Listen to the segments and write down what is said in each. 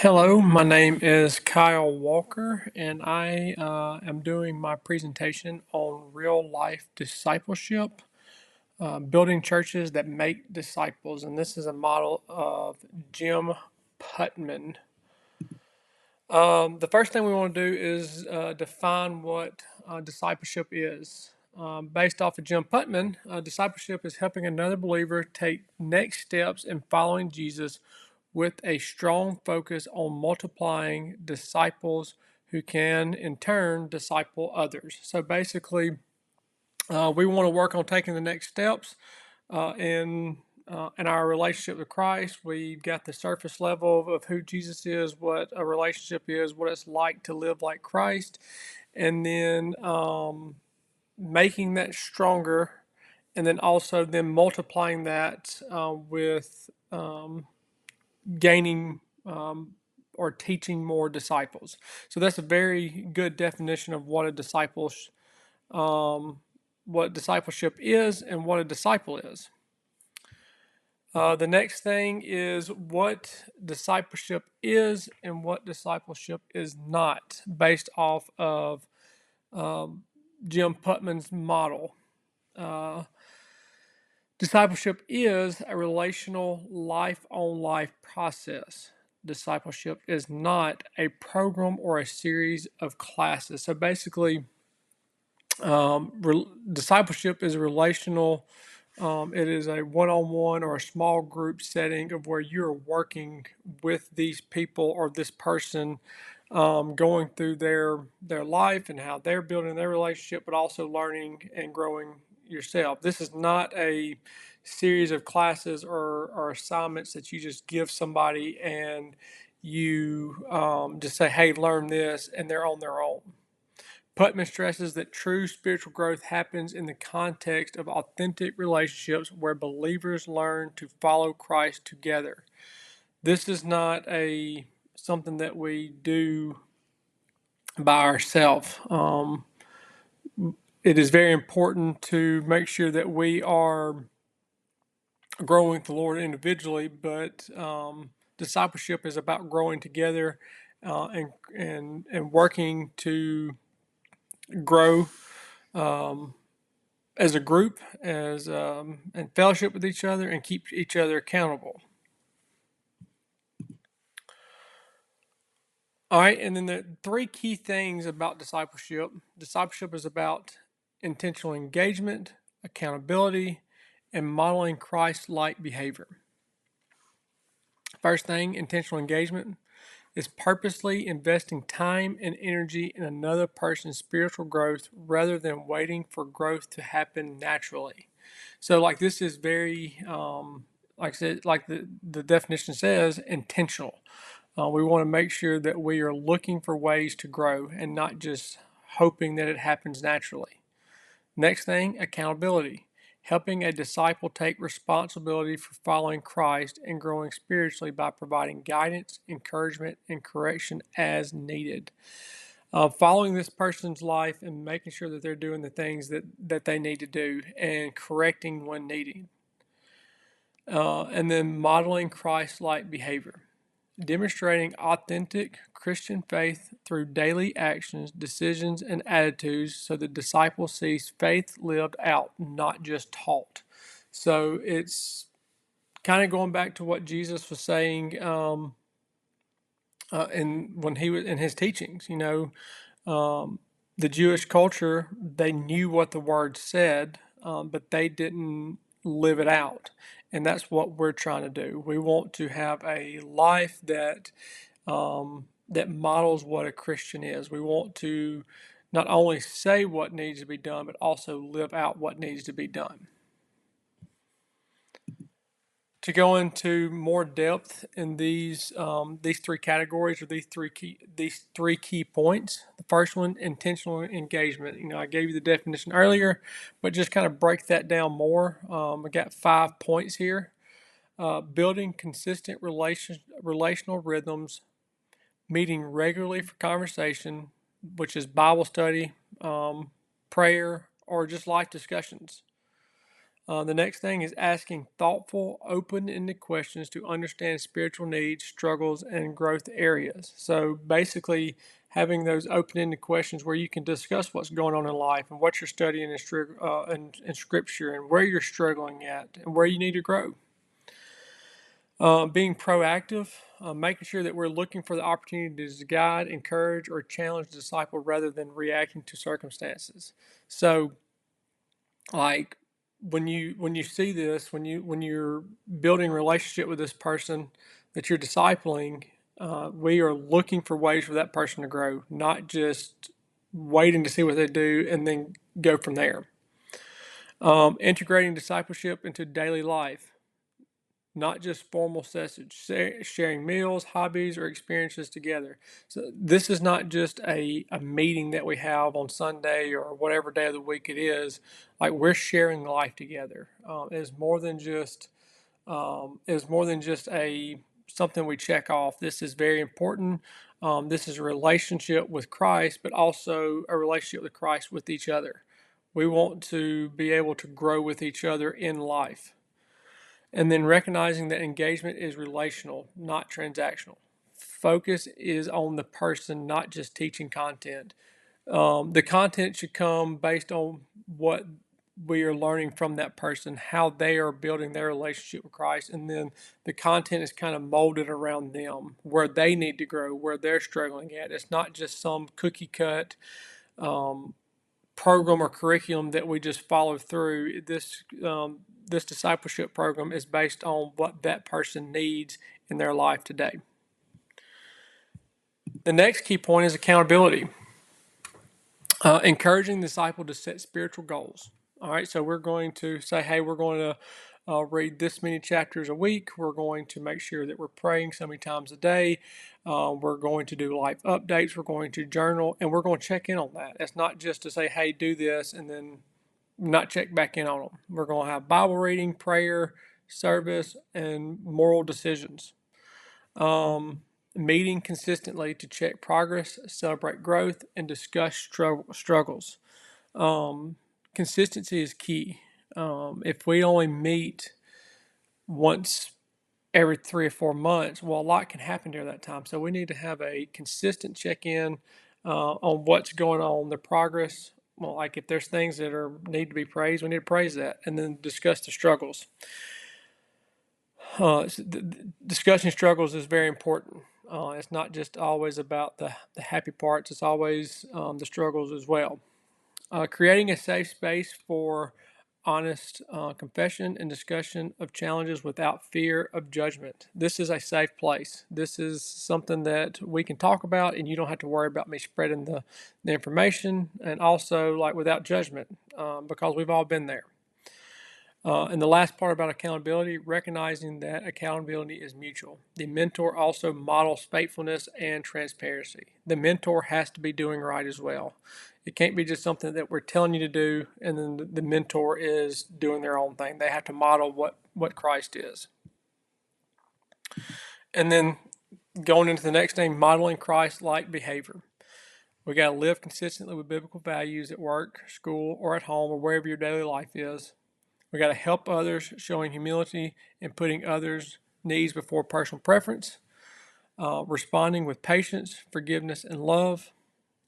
Hello, my name is Kyle Walker, and I am doing my presentation on real life discipleship, building churches that make disciples. And this is a model of Jim Putman. The first thing we want to do is define what discipleship is. Based off of Jim Putman, discipleship is helping another believer take next steps in following Jesus with a strong focus on multiplying disciples who can, in turn, disciple others. So basically, we want to work on taking the next steps in our relationship with Christ. We've got the surface level of who Jesus is, what a relationship is, what it's like to live like Christ, and then making that stronger, and then also then multiplying that with gaining or teaching more disciples. So that's a very good definition of what discipleship is and what a disciple is. The next thing is what discipleship is and what discipleship is not, based off of Jim Putman's model. Discipleship is a relational life on life process. Discipleship is not a program or a series of classes. So basically, discipleship is a relational. It is a one-on-one or a small group setting of where you're working with these people or this person, going through their life and how they're building their relationship, but also learning and growing yourself. This is not a series of classes or assignments that you just give somebody and you just say, "Hey, learn this," and they're on their own. Putman stresses that true spiritual growth happens in the context of authentic relationships where believers learn to follow Christ together. This is not a something that we do by ourselves. It is very important to make sure that we are growing with the Lord individually, but discipleship is about growing together and working to grow as a group, as and fellowship with each other and keep each other accountable. All right, and then the three key things about discipleship. Discipleship is about intentional engagement, accountability, and modeling Christ-like behavior. First thing, intentional engagement is purposely investing time and energy in another person's spiritual growth rather than waiting for growth to happen naturally. So, like, this is very, like I said, like the definition says, intentional. We want to make sure that we are looking for ways to grow and not just hoping that it happens naturally. Next thing, accountability. Helping a disciple take responsibility for following Christ and growing spiritually by providing guidance, encouragement, and correction as needed. Following this person's life and making sure that they're doing the things that they need to do and correcting when needed. And then modeling Christ-like behavior. Demonstrating authentic Christian faith through daily actions, decisions, and attitudes so the disciple sees faith lived out, not just taught. So it's kind of going back to what Jesus was saying when he was in his teachings. The Jewish culture, they knew what the word said, but they didn't live it out. And that's what we're trying to do. We want to have a life that that models what a Christian is. We want to not only say what needs to be done, but also live out what needs to be done. To go into more depth in these three categories or these three key points. The first one, intentional engagement. I gave you the definition earlier, but just kind of break that down more. I got 5 points here. Building consistent relational rhythms, meeting regularly for conversation, which is Bible study, prayer, or just life discussions. The next thing is asking thoughtful, open-ended questions to understand spiritual needs, struggles, and growth areas. So basically, having those open-ended questions where you can discuss what's going on in life and what you're studying in Scripture and where you're struggling at and where you need to grow. Being proactive, making sure that we're looking for the opportunities to guide, encourage, or challenge the disciple rather than reacting to circumstances. So, like when you see this, when you're building a relationship with this person that you're discipling, we are looking for ways for that person to grow, not just waiting to see what they do and then go from there. Integrating discipleship into daily life, not just formal sessions, sharing meals, hobbies, or experiences together. So this is not just a meeting that we have on Sunday or whatever day of the week it is. Like, we're sharing life together. It's more than just a something we check off. This is very important. This is a relationship with Christ, but also a relationship with Christ with each other. We want to be able to grow with each other in life. And then recognizing that engagement is relational, not transactional. Focus is on the person, not just teaching content. The content should come based on what we are learning from that person, how they are building their relationship with Christ, and then the content is kind of molded around them, where they need to grow, where they're struggling at. It's not just some cookie cut program or curriculum that we just follow through. This discipleship program is based on what that person needs in their life today. The next key point is accountability. Encouraging the disciple to set spiritual goals. All right, so we're going to say, hey, we're going to read this many chapters a week. We're going to make sure that we're praying so many times a day. We're going to do life updates. We're going to journal, and we're going to check in on that. It's not just to say, hey, do this, and then not check back in on them. We're going to have Bible reading, prayer, service, and moral decisions. Meeting consistently to check progress, celebrate growth, and discuss struggles. Consistency is key. If we only meet once every 3 or 4 months, well, a lot can happen during that time. So we need to have a consistent check-in on what's going on, the progress. Well, like if there's things that need to be praised, we need to praise that, and then discuss the struggles. Discussing struggles is very important. It's not just always about the happy parts. It's always the struggles as well. Creating a safe space for honest confession and discussion of challenges without fear of judgment. This is a safe place. This is something that we can talk about, and you don't have to worry about me spreading the information, and also like without judgment, because we've all been there. And the last part about accountability, recognizing that accountability is mutual. The mentor also models faithfulness and transparency. The mentor has to be doing right as well. It can't be just something that we're telling you to do and then the mentor is doing their own thing. They have to model what Christ is. And then going into the next thing, modeling Christ-like behavior. We got to live consistently with biblical values at work, school, or at home, or wherever your daily life is. We got to help others, showing humility and putting others' needs before personal preference, responding with patience, forgiveness, and love.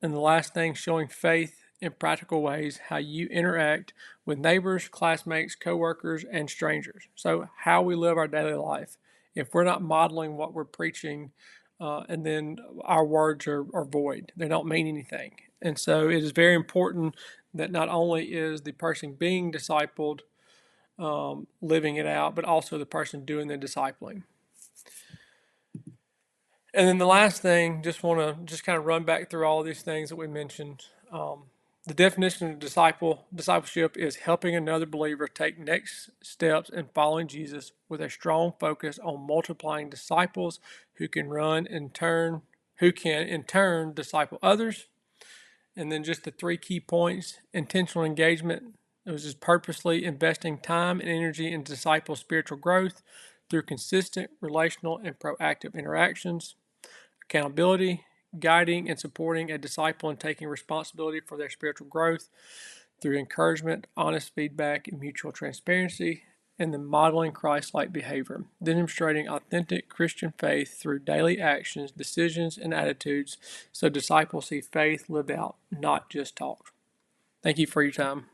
And the last thing, showing faith in practical ways, how you interact with neighbors, classmates, coworkers, and strangers. So how we live our daily life. If we're not modeling what we're preaching, and then our words are void, they don't mean anything. And so it is very important that not only is the person being discipled living it out, but also the person doing the discipling. And then the last thing, just want to just kind of run back through all of these things that we mentioned. The definition of discipleship is helping another believer take next steps in following Jesus with a strong focus on multiplying disciples who can in turn disciple others. And then just the 3 key points: intentional engagement. It was just purposely investing time and energy in disciple spiritual growth through consistent relational and proactive interactions. Accountability, guiding and supporting a disciple and taking responsibility for their spiritual growth. through encouragement, honest feedback, and mutual transparency, and then modeling Christ-like behavior, demonstrating authentic Christian faith through daily actions, decisions, and attitudes, so disciples see faith lived out, not just talked. Thank you for your time.